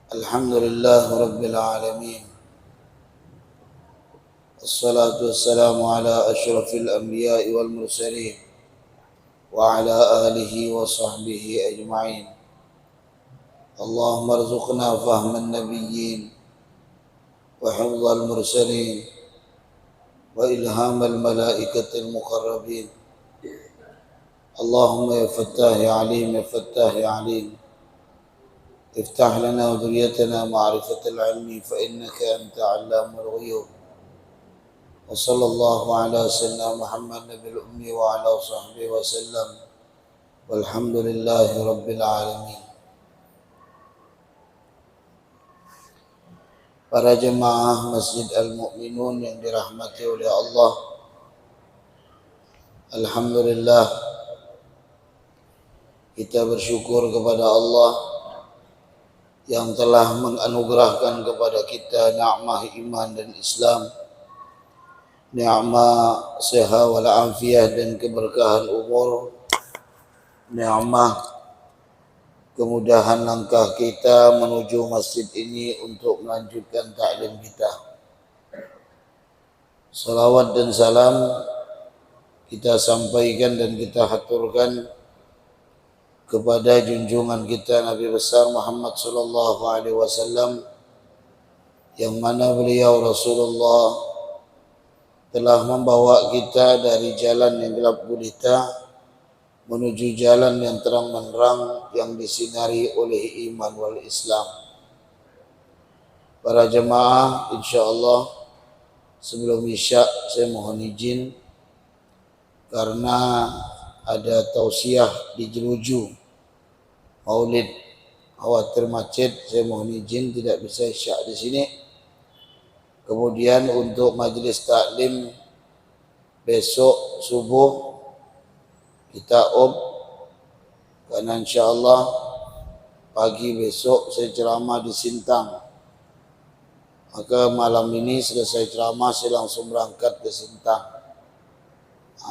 الحمد لله رب العالمين، الصلاة والسلام على أشرف الأنبياء والمرسلين وعلى آله وصحبه أجمعين. اللهم ارزقنا فهم النبيين وحفظ المرسلين وإلهام الملائكة المقربين. اللهم يا فتاح يا عليم يا فتاح يا عليم، افتح لنا وذريتنا معرفة العلم فإنك أنت علام الغيوب. وصلى الله على سيدنا محمد نبي الأمي وعلى صحبه وسلم، والحمد لله رب العالمين. Para jemaah Masjid Al-Mu'minun yang dirahmati oleh Allah, alhamdulillah kita bersyukur kepada Allah yang telah menganugerahkan kepada kita nikmat iman dan Islam, nikmat sehat wal afiat dan keberkahan umur, nikmat kemudahan langkah kita menuju masjid ini untuk melanjutkan taklim kita. Salawat dan salam kita sampaikan dan kita haturkan kepada junjungan kita Nabi besar Muhammad sallallahu alaihi wasallam, yang mana beliau Rasulullah telah membawa kita dari jalan yang gelap gulita menuju jalan yang terang benderang yang disinari oleh iman wal Islam. Para jemaah, insyaallah sebelum Isya saya mohon izin karena ada tausiah di Jeruju Maulid, khawatir macet, saya mohon izin tidak bisa Isya di sini. Kemudian untuk majelis taklim besok subuh kita karena insyaallah pagi besok saya ceramah di Sintang. Maka malam ini selesai ceramah saya langsung berangkat ke Sintang.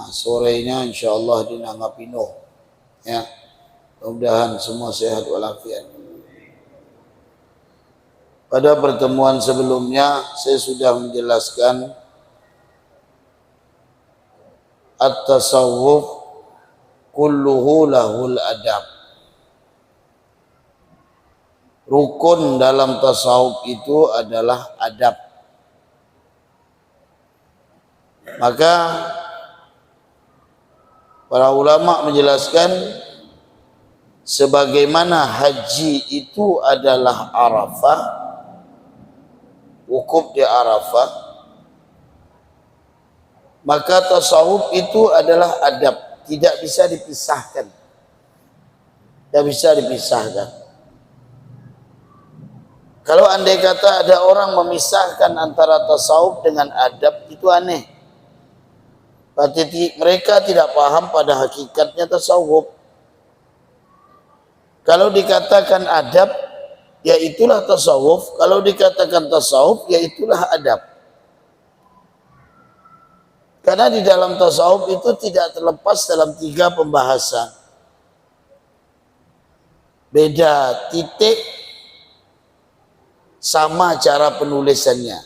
Sorenya insyaallah di Nangapino. Ya. Mudah-mudahan semua sehat walafiat. Pada pertemuan sebelumnya saya sudah menjelaskan at-tasawuf kulluhu lahul adab. Rukun dalam tasawuf itu adalah adab. Maka para ulama menjelaskan sebagaimana haji itu adalah Arafah, wukuf di Arafah, maka tasawuf itu adalah adab, tidak bisa dipisahkan. Tidak bisa dipisahkan. Kalau andai kata ada orang memisahkan antara tasawuf dengan adab, itu aneh. Berarti mereka tidak paham pada hakikatnya tasawuf. Kalau dikatakan adab, ya itulah tasawuf. Kalau dikatakan tasawuf, ya itulah adab. Karena di dalam tasawuf itu tidak terlepas dalam 3 pembahasan. Beda titik, sama cara penulisannya.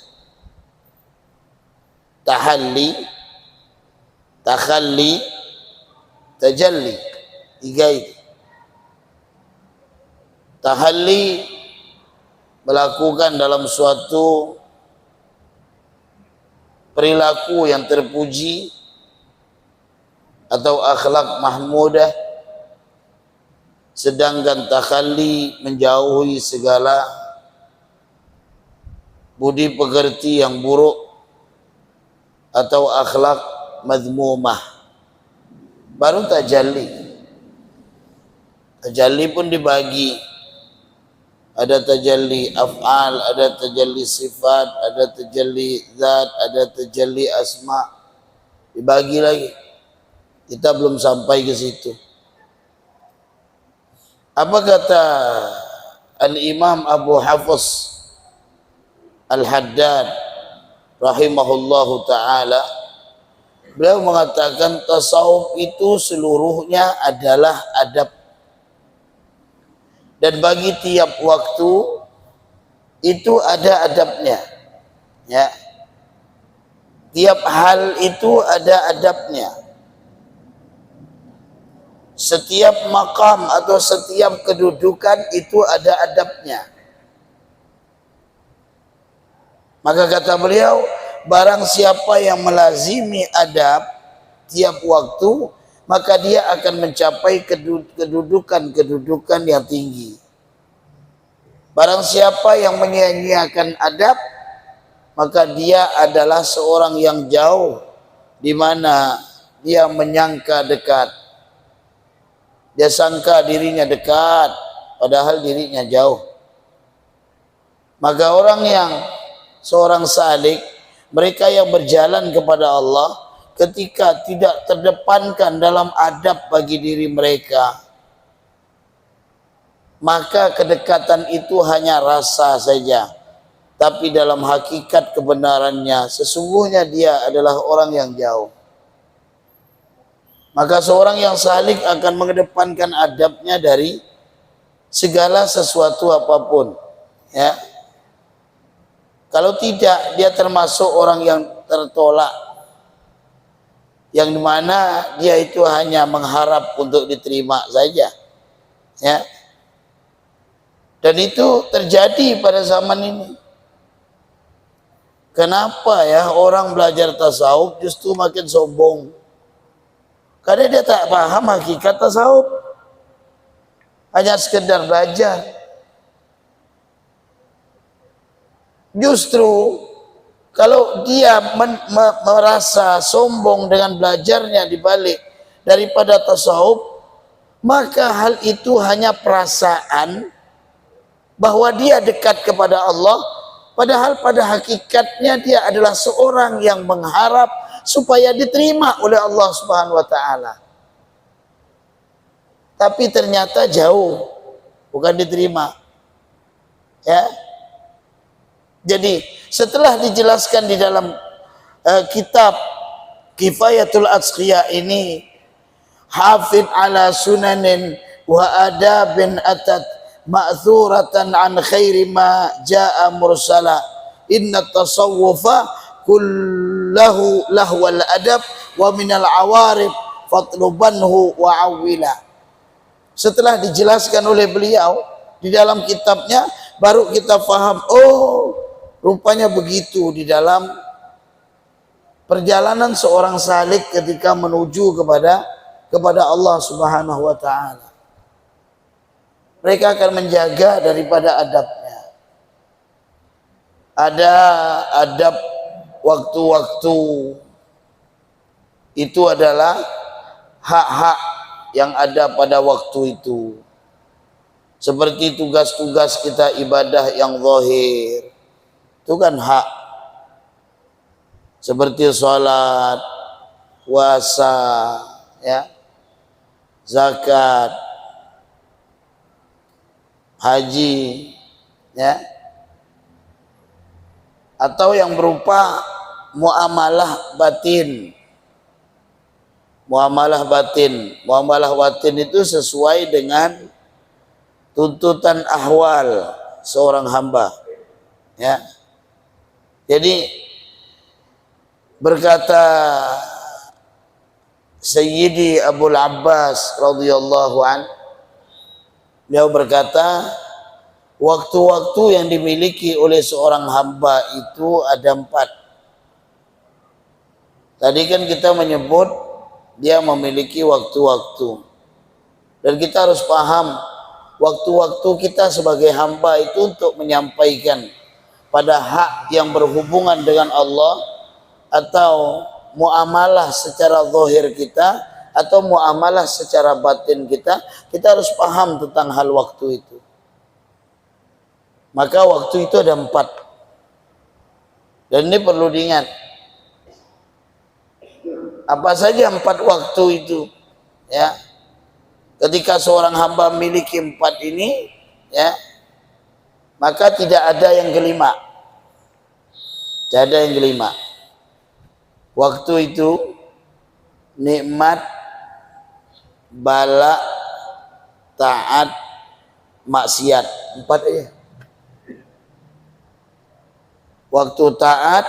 Tahalli, takhalli, tajalli. 3 itu. Tahalli melakukan dalam suatu perilaku yang terpuji atau akhlak mahmudah, sedangkan takhalli menjauhi segala budi pekerti yang buruk atau akhlak madmumah. Baru tajalli. Tajalli pun dibagi. Ada tajalli af'al, ada tajalli sifat, ada tajalli zat, ada tajalli asma. Dibagi lagi. Kita belum sampai ke situ. Apa kata Al-Imam Abu Hafiz Al-Haddad rahimahullahu ta'ala? Beliau mengatakan tasawuf itu seluruhnya adalah adab. Dan bagi tiap waktu itu ada adabnya, ya. Tiap hal itu ada adabnya. Setiap maqam atau setiap kedudukan itu ada adabnya. Maka kata beliau, barang siapa yang melazimi adab tiap waktu, maka dia akan mencapai kedudukan yang tinggi. Barang siapa yang menyia-nyiakan adab, maka dia adalah seorang yang jauh, di mana dia menyangka dekat. Dia sangka dirinya dekat, padahal dirinya jauh. Maka orang yang seorang salik, mereka yang berjalan kepada Allah, ketika tidak terdepankan dalam adab bagi diri mereka, maka kedekatan itu hanya rasa saja. Tapi dalam hakikat kebenarannya, sesungguhnya dia adalah orang yang jauh. Maka seorang yang salik akan mengedepankan adabnya dari segala sesuatu apapun, ya. Kalau tidak, dia termasuk orang yang tertolak, yang dimana dia itu hanya mengharap untuk diterima saja, ya. Dan itu terjadi pada zaman ini. Kenapa ya orang belajar tasawuf justru makin sombong? Karena dia tak paham hakikat tasawuf, hanya sekedar belajar. Justru kalau dia merasa sombong dengan belajarnya di balik daripada tasawuf, maka hal itu hanya perasaan bahwa dia dekat kepada Allah, padahal pada hakikatnya dia adalah seorang yang mengharap supaya diterima oleh Allah Subhanahu wa taala. Tapi ternyata jauh, bukan diterima. Ya. Jadi setelah dijelaskan di dalam kitab Kifayatul Atqiya ini, hafid ala sunanin wa adabin atat ma'thuratan an khairi ma jaa mursala, inna tasawwufa kullahu lahwal adab wa minal awarib fatlubanhu wa awwila. Setelah dijelaskan oleh beliau di dalam kitabnya, baru kita faham, oh rupanya begitu di dalam perjalanan seorang salik ketika menuju kepada Allah Subhanahu wa taala. Mereka akan menjaga daripada adabnya. Ada adab waktu-waktu, itu adalah hak-hak yang ada pada waktu itu. Seperti tugas-tugas kita ibadah yang zahir, itu kan hak. Seperti sholat, puasa, ya, zakat, haji, ya, atau yang berupa muamalah batin. Muamalah batin itu sesuai dengan tuntutan ahwal seorang hamba, ya. Jadi berkata Sayyidi Abul Abbas radhiyallahu an, beliau berkata, waktu-waktu yang dimiliki oleh seorang hamba itu ada 4. Tadi kan kita menyebut dia memiliki waktu-waktu, dan kita harus paham waktu-waktu kita sebagai hamba itu untuk menyampaikan pada hak yang berhubungan dengan Allah, atau muamalah secara zahir kita, atau muamalah secara batin kita harus paham tentang hal waktu itu. Maka waktu itu ada 4, dan ini perlu diingat. Apa saja 4 waktu itu, ya. Ketika seorang hamba memiliki 4 ini, ya, maka tidak ada yang kelima. Tidak ada yang kelima. Waktu itu nikmat, bala, taat, maksiat, 4 aja. waktu taat,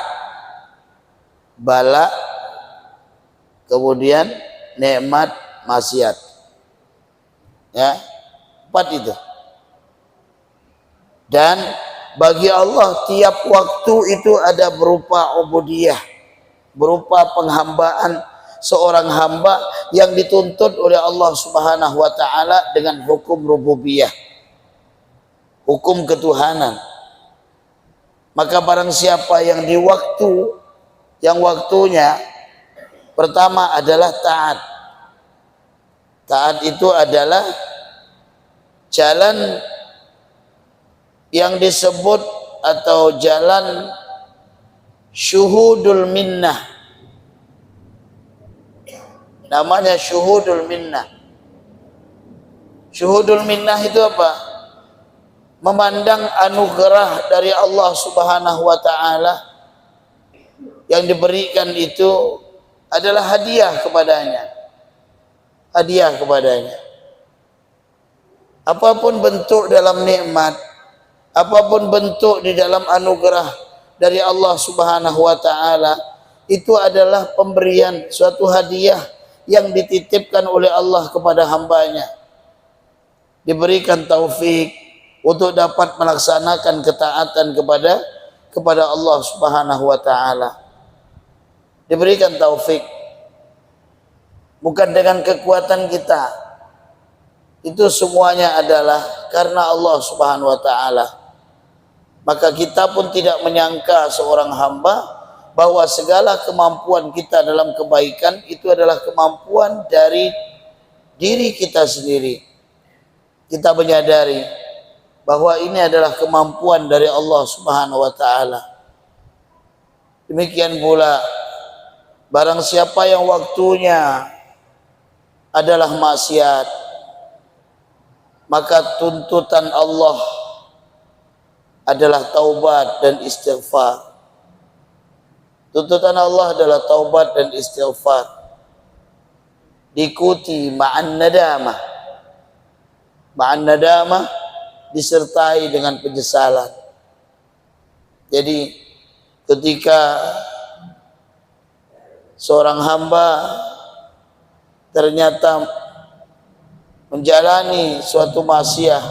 bala, kemudian nikmat, maksiat. Ya, 4 itu. Dan bagi Allah tiap waktu itu ada berupa ubudiyah, berupa penghambaan seorang hamba yang dituntut oleh Allah Subhanahu wa taala dengan hukum rububiyah, hukum ketuhanan. Maka barang siapa yang di waktu yang waktunya pertama adalah taat. Taat itu adalah jalan yang disebut atau jalan syuhudul minnah. Namanya syuhudul minnah. Syuhudul minnah itu apa? Memandang anugerah dari Allah Subhanahu wa taala yang diberikan itu adalah hadiah kepadanya. Hadiah kepadanya. Apapun bentuk dalam nikmat, apapun bentuk di dalam anugerah dari Allah Subhanahu wa taala, itu adalah pemberian suatu hadiah yang dititipkan oleh Allah kepada hambanya. Diberikan taufik untuk dapat melaksanakan ketaatan kepada Allah Subhanahu wa taala. Diberikan taufik bukan dengan kekuatan kita. Itu semuanya adalah karena Allah Subhanahu wa taala. Maka kita pun tidak menyangka seorang hamba bahwa segala kemampuan kita dalam kebaikan itu adalah kemampuan dari diri kita sendiri. Kita menyadari bahwa ini adalah kemampuan dari Allah Subhanahu wa taala. Demikian pula barang siapa yang waktunya adalah maksiat, maka tuntutan Allah adalah taubat dan istighfar. Tuntutan Allah adalah taubat dan istighfar. Diikuti ma'an nadamah. Ma'an nadamah disertai dengan penyesalan. Jadi ketika seorang hamba ternyata menjalani suatu maksiat,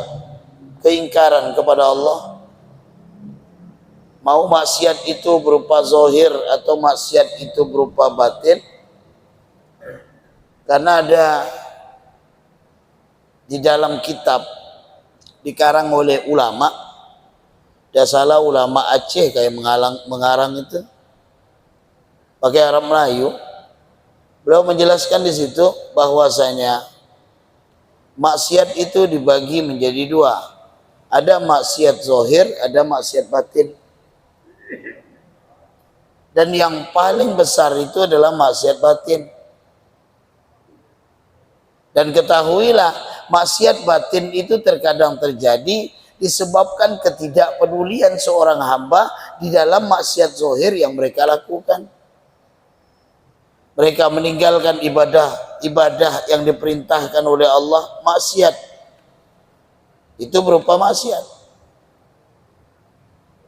keingkaran kepada Allah, mau maksiat itu berupa zahir atau maksiat itu berupa batin, karena ada di dalam kitab dikarang oleh ulama, tidak salah ulama Aceh kayak mengarang itu pakai Arab Melayu. Beliau menjelaskan di situ bahwasanya maksiat itu dibagi menjadi 2. Ada maksiat zahir, ada maksiat batin. Dan yang paling besar itu adalah maksiat batin. Dan ketahuilah, maksiat batin itu terkadang terjadi disebabkan ketidakpedulian seorang hamba di dalam maksiat zahir yang mereka lakukan. Mereka meninggalkan ibadah yang diperintahkan oleh Allah, maksiat. Itu berupa maksiat.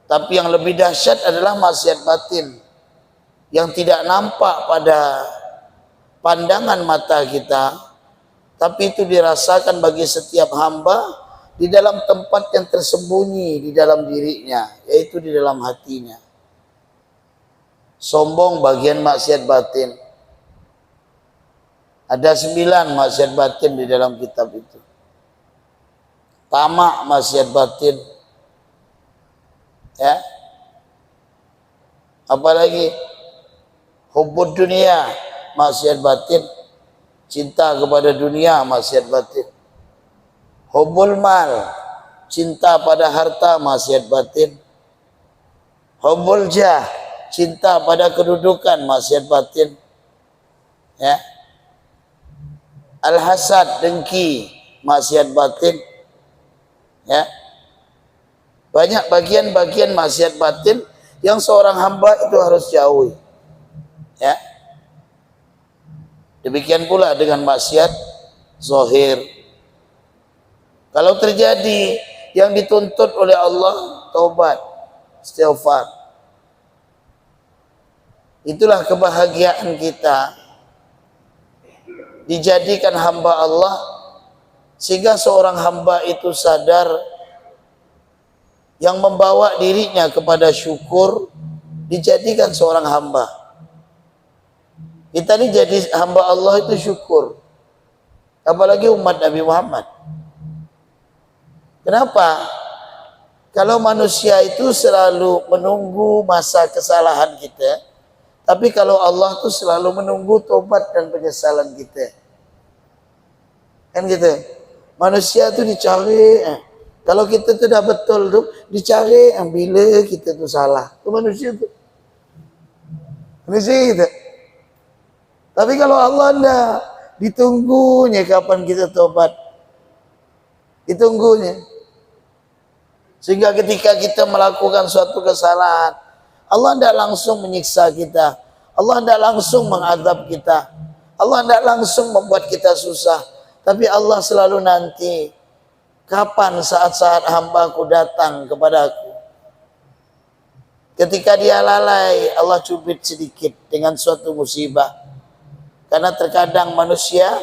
Tapi yang lebih dahsyat adalah maksiat batin yang tidak nampak pada pandangan mata kita, tapi itu dirasakan bagi setiap hamba di dalam tempat yang tersembunyi di dalam dirinya, yaitu di dalam hatinya. Sombong bagian maksiat batin. Ada 9 maksiat batin di dalam kitab itu. Tamak maksiat batin. Ya. Apalagi hubbud dunia, maksiat batin. Cinta kepada dunia, maksiat batin. Hubbul mal, cinta pada harta, maksiat batin. Hubbul jah, cinta pada kedudukan, maksiat batin. Ya. Al-hasad, dengki, maksiat batin. Ya. Banyak bagian-bagian maksiat batin yang seorang hamba itu harus jauhi. Ya. Demikian pula dengan maksiat zahir. Kalau terjadi yang dituntut oleh Allah, taubat, istighfar. Itulah kebahagiaan kita, dijadikan hamba Allah, sehingga seorang hamba itu sadar yang membawa dirinya kepada syukur, dijadikan seorang hamba. Kita ini jadi hamba Allah itu syukur, apalagi umat Nabi Muhammad. Kenapa? Kalau manusia itu selalu menunggu masa kesalahan kita, tapi kalau Allah itu selalu menunggu tobat dan penyesalan kita. Kan gitu. Manusia itu dicari, kalau kita itu dah betul tuh dicari bila kita itu salah. Itu manusia itu. Manusia gitu. Tapi kalau Allah enggak, ditunggunya kapan kita tobat. Ditunggunya. Sehingga ketika kita melakukan suatu kesalahan, Allah tidak langsung menyiksa kita, Allah tidak langsung mengadab kita, Allah tidak langsung membuat kita susah. Tapi Allah selalu nanti, kapan saat-saat hambaku datang kepadaku. Ketika dia lalai, Allah cubit sedikit dengan suatu musibah. Karena terkadang manusia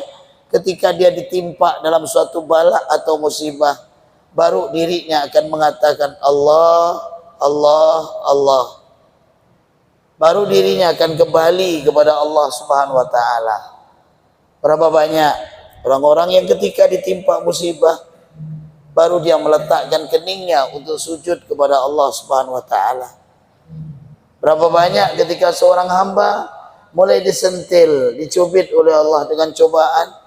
ketika dia ditimpa dalam suatu bala atau musibah, baru dirinya akan mengatakan Allah, Allah, Allah. Baru dirinya akan kembali kepada Allah Subhanahu wa taala. Berapa banyak orang-orang yang ketika ditimpa musibah, baru dia meletakkan keningnya untuk sujud kepada Allah Subhanahu wa taala. Berapa banyak ketika seorang hamba mulai disentil, dicubit oleh Allah dengan cobaan,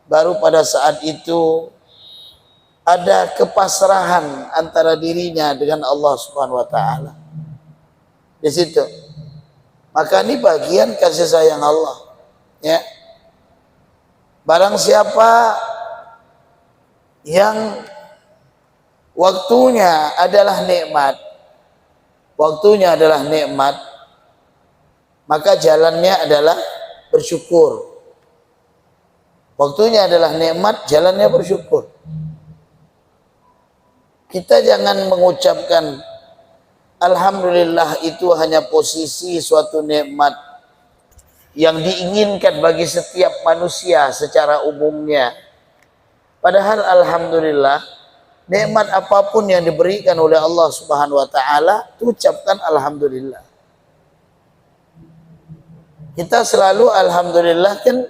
baru pada saat itu ada kepasrahan antara dirinya dengan Allah Subhanahu wa taala. Di situ. Maka ini bagian kasih sayang Allah, ya. Barang siapa yang waktunya adalah nikmat, maka jalannya adalah bersyukur. Waktunya adalah nikmat, jalannya bersyukur. Kita jangan mengucapkan alhamdulillah itu hanya posisi suatu nikmat yang diinginkan bagi setiap manusia secara umumnya. Padahal alhamdulillah, nikmat apapun yang diberikan oleh Allah Subhanahu wa taala, ucapkan alhamdulillah. Kita selalu alhamdulillah kan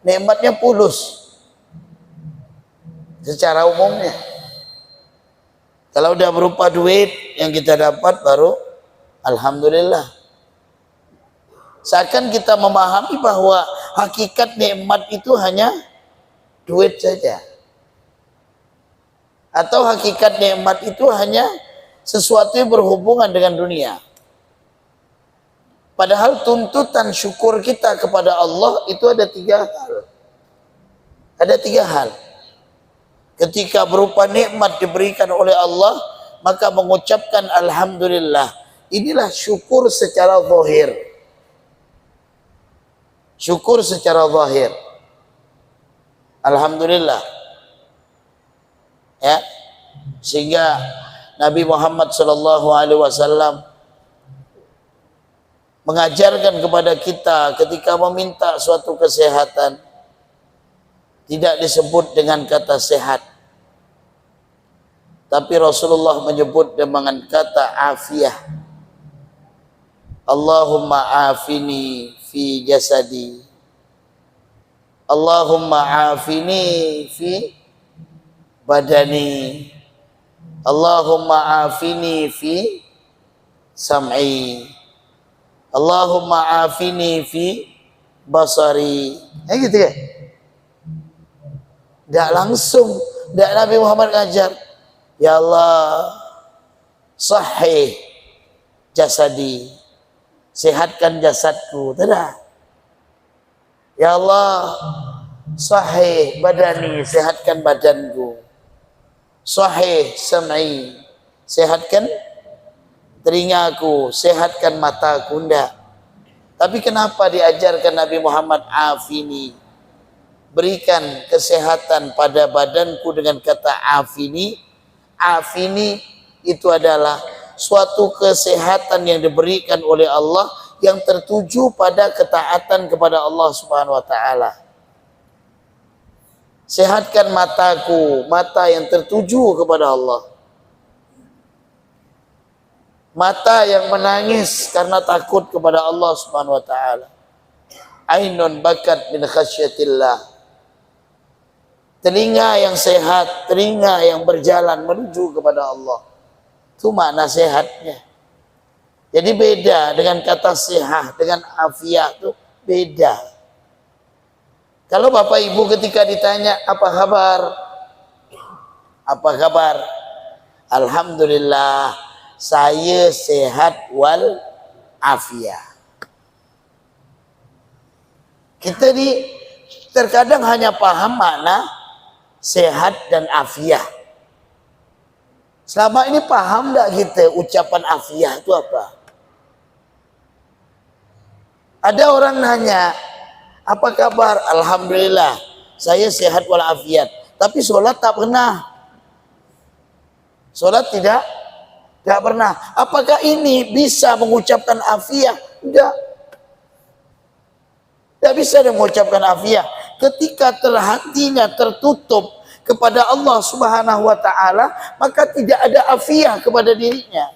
nikmatnya pulus secara umumnya. Kalau udah berupa duit yang kita dapat baru alhamdulillah. Seakan kita memahami bahwa hakikat nikmat itu hanya duit saja. Atau hakikat nikmat itu hanya sesuatu yang berhubungan dengan dunia. Padahal tuntutan syukur kita kepada Allah itu ada 3 hal. Ada 3 hal. Ketika berupa nikmat diberikan oleh Allah, maka mengucapkan alhamdulillah. Inilah syukur secara zahir. Syukur secara zahir. Alhamdulillah. Ya. Sehingga Nabi Muhammad SAW mengajarkan kepada kita ketika meminta suatu kesehatan, tidak disebut dengan kata sehat, tapi Rasulullah menyebut dengan kata afiyah. Allahumma afini fi jasadi, Allahumma afini fi badani, Allahumma afini fi sam'i, Allahumma afini fi basari. Gitu ya. Tidak langsung, tidak Nabi Muhammad ngajar, ya Allah sahih jasadi, sehatkan jasadku. Tidak. Ya Allah sahih badani, sehatkan badanku. Sahih sam'i, sehatkan telingaku, sehatkan mataku. Tidak. Tapi kenapa diajarkan Nabi Muhammad afini, berikan kesehatan pada badanku dengan kata afini? Afini itu adalah suatu kesehatan yang diberikan oleh Allah yang tertuju pada ketaatan kepada Allah Subhanahu wa taala. Sehatkan mataku, mata yang tertuju kepada Allah. Mata yang menangis karena takut kepada Allah Subhanahu wa taala. Ainun bakat min khasyatillah. Telinga yang sehat, telinga yang berjalan menuju kepada Allah. Itu makna sehatnya. Jadi beda dengan kata sehat, dengan afiah itu beda. Kalau Bapak Ibu ketika ditanya apa kabar? Apa kabar? Alhamdulillah, saya sehat wal afiah. Kita terkadang hanya paham makna sehat dan afiah. Selama ini paham enggak kita ucapan afiah itu apa? Ada orang nanya, apa kabar? Alhamdulillah, saya sehat walafiat. Tapi sholat tak pernah. Sholat tidak pernah. Apakah ini bisa mengucapkan afiah? Tidak. Tidak bisa mengucapkan afiah. Ketika hatinya tertutup kepada Allah Subhanahu wa taala, maka tidak ada afiah kepada dirinya.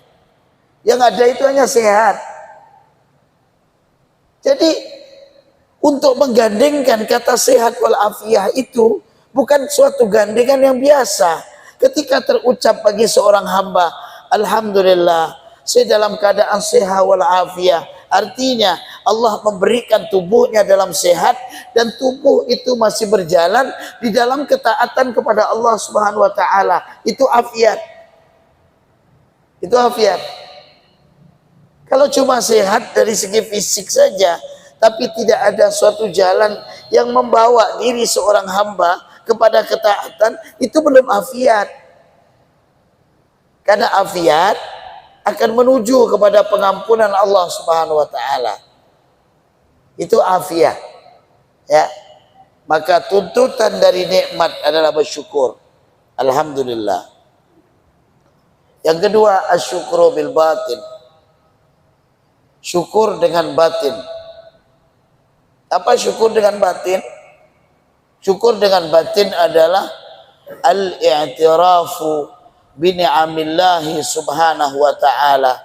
Yang ada itu hanya sehat. Jadi untuk menggandengkan kata sehat walafiah itu bukan suatu gandengan yang biasa. Ketika terucap bagi seorang hamba, alhamdulillah, saya dalam keadaan sehat walafiah. Artinya Allah memberikan tubuhnya dalam sehat dan tubuh itu masih berjalan di dalam ketaatan kepada Allah Subhanahu wa taala. Itu afiat. Itu afiat. Kalau cuma sehat dari segi fisik saja, tapi tidak ada suatu jalan yang membawa diri seorang hamba kepada ketaatan, itu belum afiat. Karena afiat akan menuju kepada pengampunan Allah Subhanahu wa taala. Itu afiat. Ya. Maka tuntutan dari nikmat adalah bersyukur. Alhamdulillah. Yang kedua, asyukru bil batin. Syukur dengan batin. Apa syukur dengan batin? Syukur dengan batin adalah al-i'tirafu bi ni'amillahi subhanahu wa ta'ala.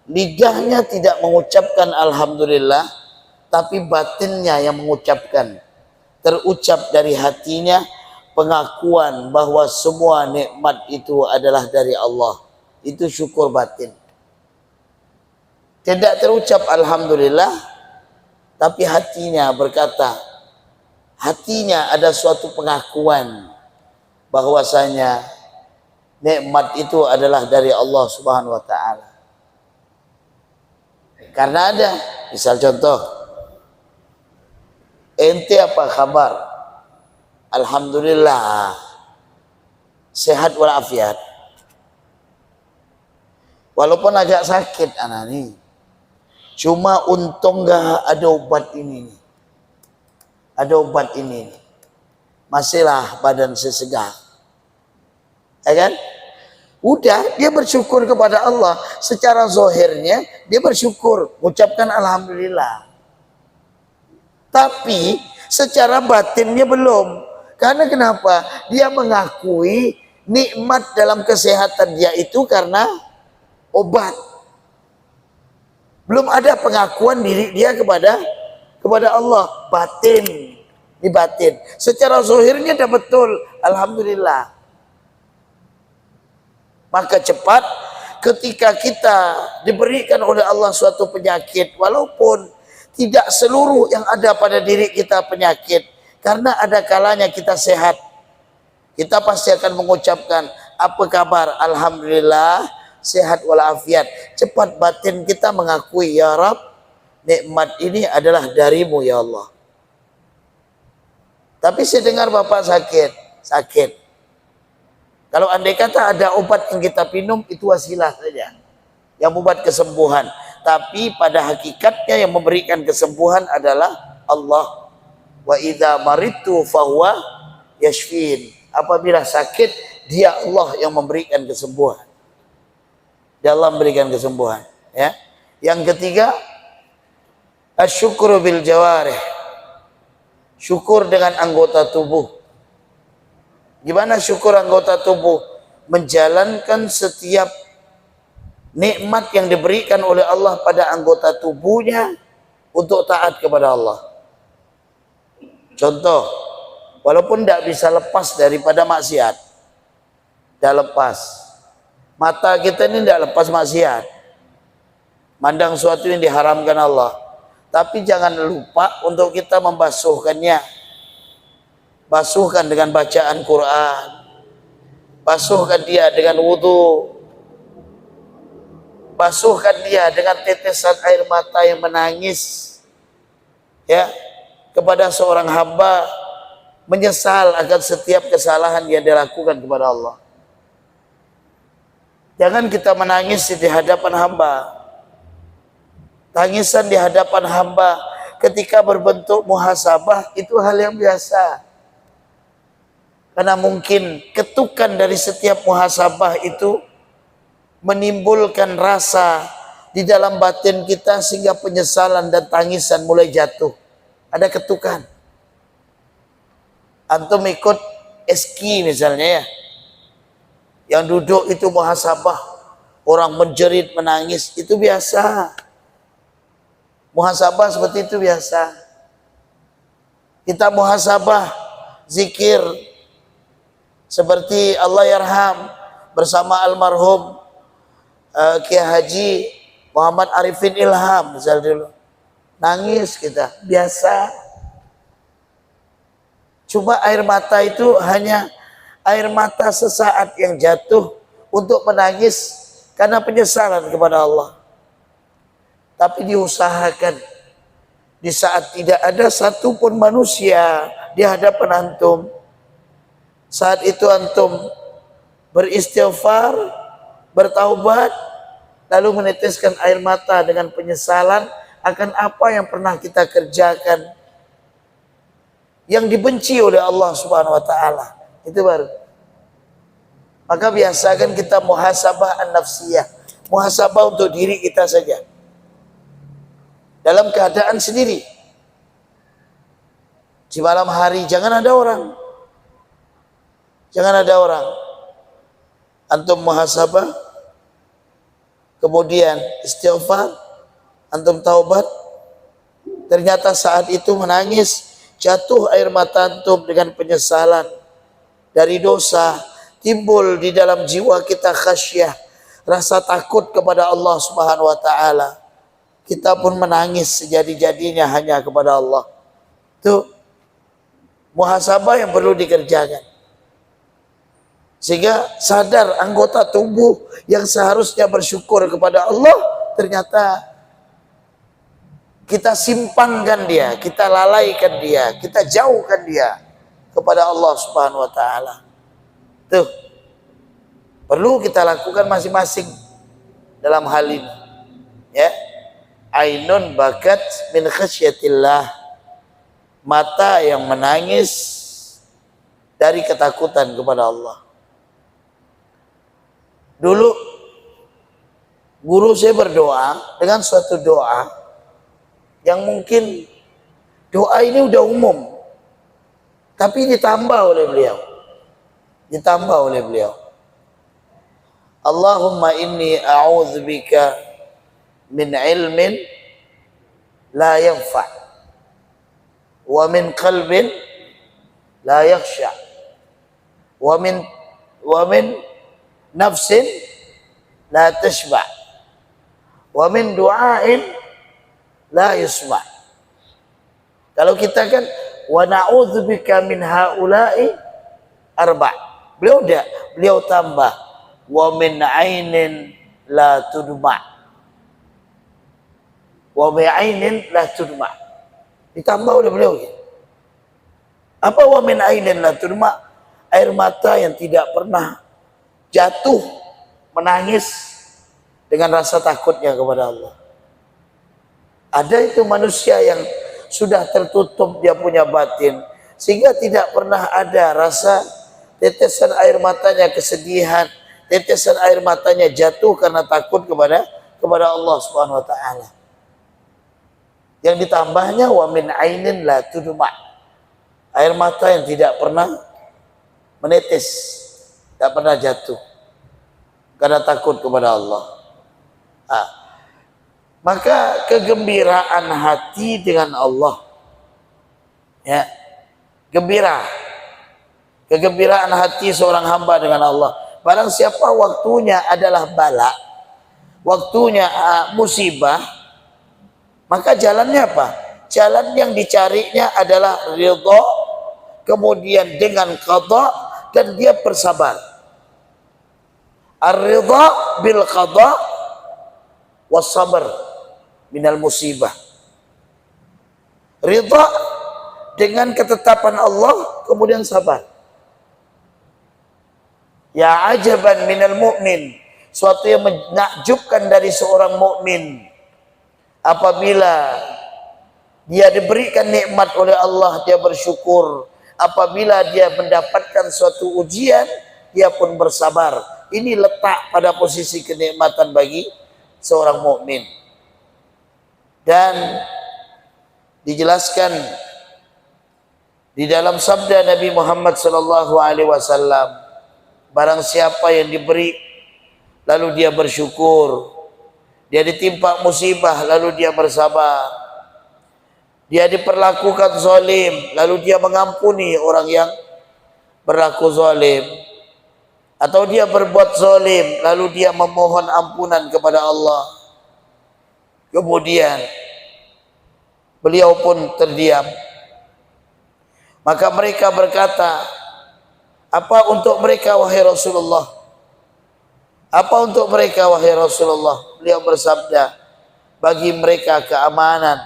Lidahnya tidak mengucapkan alhamdulillah, tapi batinnya yang mengucapkan. Terucap dari hatinya pengakuan bahwa semua nikmat itu adalah dari Allah. Itu syukur batin. Tidak terucap alhamdulillah, tapi hatinya berkata, hatinya ada suatu pengakuan bahwasanya nikmat itu adalah dari Allah Subhanahu wa taala. Karena ada, misal contoh, ente apa kabar? Alhamdulillah, sehat walafiat. Walaupun agak sakit anak nih. Cuma untung gak ada obat ini. Ada obat ini. Masihlah badan sesegar. Ya kan? Udah, dia bersyukur kepada Allah. Secara zahirnya, dia bersyukur. Ucapkan alhamdulillah. Tapi, secara batinnya belum. Karena kenapa? Dia mengakui nikmat dalam kesehatan dia itu karena obat. Belum ada pengakuan diri dia kepada Allah. Batin. Di batin. Secara zahirnya dah betul. Alhamdulillah. Maka cepat ketika kita diberikan oleh Allah suatu penyakit. Walaupun tidak seluruh yang ada pada diri kita penyakit. Karena ada kalanya kita sehat. Kita pasti akan mengucapkan, apa kabar? Alhamdulillah. Sehat walafiat. Cepat batin kita mengakui, ya Rab, nikmat ini adalah darimu ya Allah. Tapi saya dengar Bapak sakit. Kalau andai kata ada obat yang kita minum, itu wasilah saja yang membuat kesembuhan. Tapi pada hakikatnya yang memberikan kesembuhan adalah Allah. Wa idza maridtu fahuwa yashfin. Apabila sakit, dia Allah yang memberikan kesembuhan. Dia Allah memberikan kesembuhan. Ya. Yang ketiga, Asyukru bil jawarih, syukur dengan anggota tubuh. Gimana syukur anggota tubuh? Menjalankan setiap nikmat yang diberikan oleh Allah pada anggota tubuhnya untuk taat kepada Allah. Contoh, walaupun tidak bisa lepas daripada maksiat, tidak lepas. Mata kita ini tidak lepas maksiat, mandang sesuatu yang diharamkan Allah. Tapi jangan lupa untuk kita membasuhkannya. Basuhkan dengan bacaan Quran, basuhkan dia dengan wudu, basuhkan dia dengan tetesan air mata yang menangis, ya, kepada seorang hamba menyesal akan setiap kesalahan yang dilakukan kepada Allah. Jangan kita menangis di hadapan hamba. Tangisan di hadapan hamba ketika berbentuk muhasabah itu hal yang biasa. Karena mungkin ketukan dari setiap muhasabah itu menimbulkan rasa di dalam batin kita sehingga penyesalan dan tangisan mulai jatuh. Ada ketukan. Antum ikut eski misalnya ya, yang duduk itu muhasabah, orang menjerit menangis, itu biasa. Muhasabah seperti itu biasa. Kita muhasabah zikir seperti Allah yarham bersama almarhum Kiai Haji Muhammad Arifin Ilham misal dulu. Nangis kita, biasa. Cuma air mata itu hanya air mata sesaat yang jatuh untuk menangis karena penyesalan kepada Allah. Tapi diusahakan di saat tidak ada satupun manusia di hadapan antum, saat itu antum beristighfar, bertaubat, lalu meneteskan air mata dengan penyesalan akan apa yang pernah kita kerjakan yang dibenci oleh Allah Subhanahu wa taala. Itu baru. Maka biasakan kita muhasabah an-nafsiyah, muhasabah untuk diri kita saja. Dalam keadaan sendiri. Di malam hari jangan ada orang. Jangan ada orang. Antum muhasabah, kemudian istighfar, antum taubat. Ternyata saat itu menangis, jatuh air mata antum dengan penyesalan dari dosa, timbul di dalam jiwa kita khasyah, rasa takut kepada Allah Subhanahu wa taala. Kita pun menangis sejadi-jadinya hanya kepada Allah. Itu muhasabah yang perlu dikerjakan. Sehingga sadar anggota tubuh yang seharusnya bersyukur kepada Allah, ternyata kita simpankan dia, kita lalaikan dia, kita jauhkan dia kepada Allah Subhanahu wa taala. Tuh. Perlu kita lakukan masing-masing dalam hal ini. Ya. Ainun bakat min khasyatillah, mata yang menangis dari ketakutan kepada Allah. Dulu guru saya berdoa dengan suatu doa yang mungkin doa ini udah umum, tapi ditambah oleh beliau. Allahumma inni a'udzubika min ilmin la yanfa' wa min qalbin la yakhsha' wa min nafsin la tashba' wa min du'ain la yusma'. Kalau kita kan wa na'udzubika min haula'i arba'. Beliau tambah wa min ainin la tudma'. Wa bi'ainin la tudma. Ditambah oleh beliau. Apa wa min ainin la tudma? Air mata yang tidak pernah jatuh menangis dengan rasa takutnya kepada Allah. Ada itu manusia yang sudah tertutup dia punya batin sehingga tidak pernah ada rasa tetesan air matanya kesedihan, tetesan air matanya jatuh karena takut kepada Allah Subhanahu wa taala. Yang ditambahnya wa min ainin la tudma, air mata yang tidak pernah menetes, tidak pernah jatuh karena takut kepada Allah. Maka kegembiraan hati dengan Allah, ya, kegembiraan hati seorang hamba dengan Allah. Barang siapa waktunya adalah bala, waktunya musibah, maka jalannya apa? Jalan yang dicarinya adalah ridha, kemudian dengan qada, dan dia bersabar. Ar-ridha bil qada was sabr minal musibah. Ridha dengan ketetapan Allah, kemudian sabar. Ya ajaban minal mu'min, suatu yang menakjubkan dari seorang mukmin apabila dia diberikan nikmat oleh Allah, dia bersyukur. Apabila dia mendapatkan suatu ujian, dia pun bersabar. Ini letak pada posisi kenikmatan bagi seorang mukmin. Dan dijelaskan di dalam sabda Nabi Muhammad sallallahu alaihi wasallam, barang siapa yang diberi lalu dia bersyukur, dia ditimpa musibah lalu dia bersabar, dia diperlakukan zalim lalu dia mengampuni orang yang berlaku zalim, atau dia berbuat zalim lalu dia memohon ampunan kepada Allah, kemudian beliau pun terdiam, maka mereka berkata, apa untuk mereka wahai Rasulullah? Apa untuk mereka wahai Rasulullah? Beliau bersabda, bagi mereka keamanan,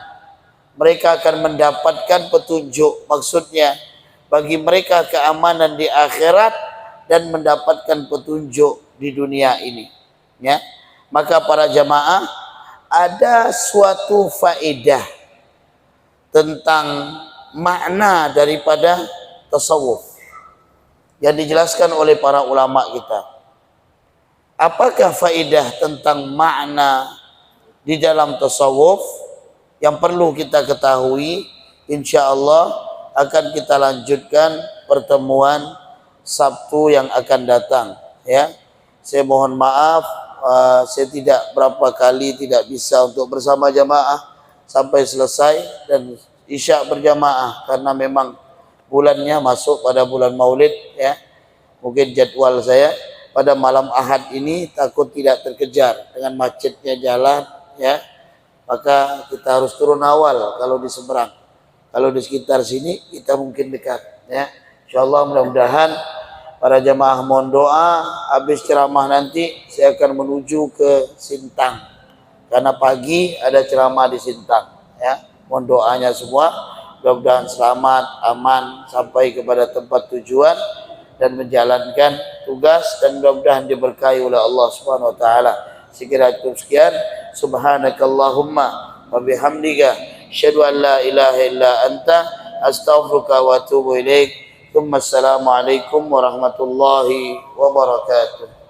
mereka akan mendapatkan petunjuk. Maksudnya bagi mereka keamanan di akhirat dan mendapatkan petunjuk di dunia ini, ya. Maka para jamaah, ada suatu faedah tentang makna daripada tasawuf yang dijelaskan oleh para ulama kita. Apakah faedah tentang makna di dalam tasawuf yang perlu kita ketahui? Insyaallah akan kita lanjutkan pertemuan Sabtu yang akan datang, ya. Saya mohon maaf, saya tidak berapa kali tidak bisa untuk bersama jamaah sampai selesai dan isya berjamaah karena memang bulannya masuk pada bulan Maulid, ya. Mungkin jadwal saya pada malam Ahad ini takut tidak terkejar dengan macetnya jalan, ya. Maka kita harus turun awal kalau di seberang. Kalau di sekitar sini kita mungkin dekat, ya. Insyaallah mudah-mudahan para jamaah mohon doa. Habis ceramah nanti saya akan menuju ke Sintang karena pagi ada ceramah di Sintang, ya. Mohon doanya semua, mudah-mudahan selamat, aman sampai kepada tempat tujuan dan menjalankan tugas, dan mudah-mudahan diberkahi oleh Allah Subhanahu wa taala. Sekiranya cukup sekian, subhanakallahumma wa bihamdika asyhadu an la ilaha illa anta astaghfiruka wa atubu ilaik. Assalamualaikum warahmatullahi wabarakatuh.